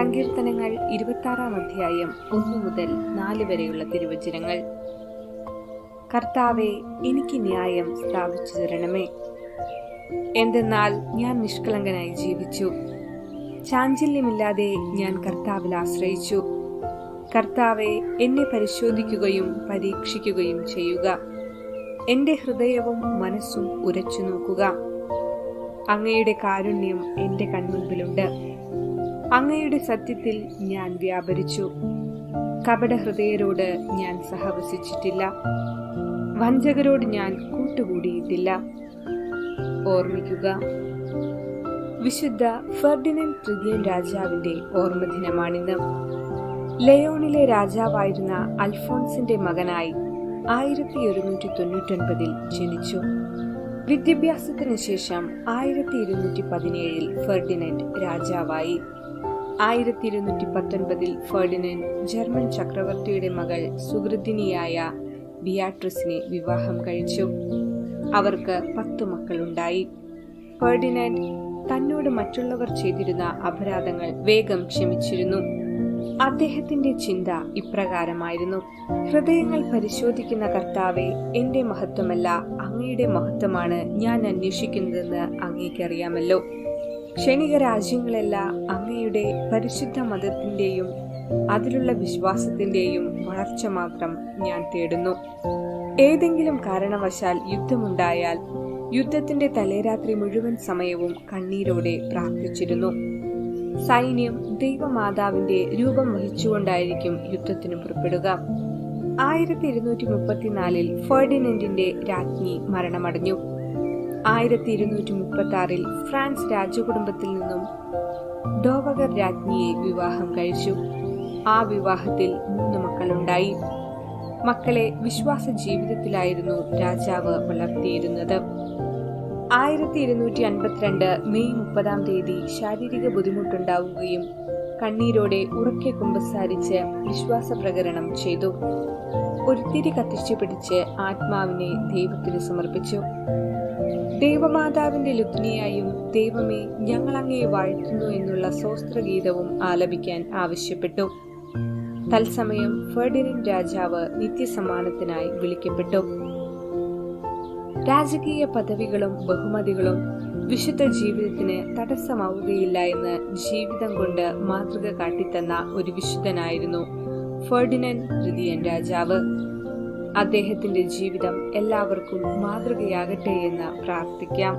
സങ്കീർത്തനങ്ങൾ 26 അധ്യായം 1 മുതൽ 4 വരെയുള്ള തിരുവചനങ്ങൾ. കർത്താവേ, എനിക്ക് ന്യായം സ്ഥാപിച്ചു തരണമേ. എന്തെന്നാൽ ഞാൻ നിഷ്കളങ്കനായി ജീവിച്ചു, ചാഞ്ചല്യമില്ലാതെ ഞാൻ കർത്താവിൽ ആശ്രയിച്ചു. കർത്താവെ, എന്നെ പരിശോധിക്കുകയും പരീക്ഷിക്കുകയും ചെയ്യുക. എന്റെ ഹൃദയവും മനസ്സും ഉരച്ചു നോക്കുക. അങ്ങയുടെ കാരുണ്യം എന്റെ കൺമുൻപിലുണ്ട്. അങ്ങയുടെ സത്യത്തിൽ ഞാൻ വ്യാപരിച്ചു. കപടഹൃദയരോട് ഞാൻ സഹവസിച്ചിട്ടില്ല, വഞ്ചകരോട് ഞാൻ കൂട്ടുകൂടിയിട്ടില്ല. ഓർമ്മിക്കുക, വിശുദ്ധ ഫെർഡിനൻഡ് തൃതീയൻ രാജാവിന്റെ ഓർമ്മദിനമാണിന്ന്. ലയോണിലെ രാജാവായിരുന്ന അൽഫോൺസിന്റെ മകനായി 1199 ജനിച്ചു. വിദ്യാഭ്യാസത്തിന് ശേഷം 1217 ഫെർഡിനൻഡ് രാജാവായി. 1219 ഫെർഡിനൻഡ് ജർമ്മൻ ചക്രവർത്തിയുടെ മകൾ സുഹൃദിനിയായ ബിയാട്രിസിനെ വിവാഹം കഴിച്ചു. അവർക്ക് 10 മക്കളുണ്ടായി. ഫെർഡിനൻഡ് തന്നോട് മറ്റുള്ളവർ ചെയ്തിരുന്ന അപരാധങ്ങൾ വേഗം ക്ഷമിച്ചിരുന്നു. അദ്ദേഹത്തിന്റെ ചിന്ത ഇപ്രകാരമായിരുന്നു: ഹൃദയങ്ങൾ പരിശോധിക്കുന്ന കർത്താവെ, എന്റെ മഹത്വമല്ല, അങ്ങയുടെ മഹത്വമാണ് ഞാൻ അന്വേഷിക്കുന്നതെന്ന് അങ്ങേക്കറിയാമല്ലോ. ക്ഷണിക രാജ്യങ്ങളല്ല, അങ്ങയുടെ പരിശുദ്ധ മതത്തിന്റെയും അതിലുള്ള വിശ്വാസത്തിന്റെയും വളർച്ച മാത്രം ഞാൻ തേടുന്നു. ഏതെങ്കിലും കാരണവശാൽ യുദ്ധമുണ്ടായാൽ യുദ്ധത്തിന്റെ തലേരാത്രി മുഴുവൻ സമയവും കണ്ണീരോടെ പ്രാർത്ഥിച്ചിരുന്നു. സൈന്യം ദൈവമാതാവിന്റെ രൂപം വഹിച്ചുകൊണ്ടായിരിക്കും യുദ്ധത്തിന് പുറപ്പെടുക. 1234 ഫെർഡിനൻഡിന്റെ രാജ്ഞി മരണമടഞ്ഞു. 1236 ഫ്രാൻസ് രാജകുടുംബത്തിൽ നിന്നും ഡോവഗർ രാജ്ഞിയെ വിവാഹം കഴിച്ചു. ആ വിവാഹത്തിൽ 3 മക്കളുണ്ടായി. മക്കളെ വിശ്വാസ ജീവിതത്തിലായിരുന്നു രാജാവ് വളർത്തിയിരുന്നത്. 1252 മെയ് 30 ശാരീരിക ബുദ്ധിമുട്ടുണ്ടാവുകയും കണ്ണീരോടെ ഉറക്കെ കുമ്പസാരിച്ച് വിശ്വാസ പ്രകടനം ചെയ്തു. ഒരു തിരി കത്തിച്ചു പിടിച്ച് ആത്മാവിനെ ദൈവത്തിന് സമർപ്പിച്ചു. ദൈവമാതാവിന്റെ ലുത്നിയായും ദൈവമേ, ഞങ്ങൾ അങ്ങയെ വാഴ്ത്തുന്നു എന്നുള്ള സ്വസ്ത്രഗീതവും ആലപിക്കാൻ ആവശ്യപ്പെട്ടു. തത്സമയം ഫെർഡിനൻഡ് രാജാവ് നിത്യസമ്മാനത്തിനായി വിളിക്കപ്പെട്ടു. രാജകീയ പദവികളും ബഹുമതികളും വിശുദ്ധ ജീവിതത്തിന് തടസ്സമാവുകയില്ല എന്ന് ജീവിതം കൊണ്ട് മാതൃക കാട്ടിത്തന്ന ഒരു വിശുദ്ധനായിരുന്നു ഫെർഡിനൻഡ് തൃതീയൻ രാജാവ്. അദ്ദേഹത്തിന്റെ ജീവിതം എല്ലാവർക്കും മാതൃകയാകട്ടെ എന്ന് പ്രാർത്ഥിക്കാം.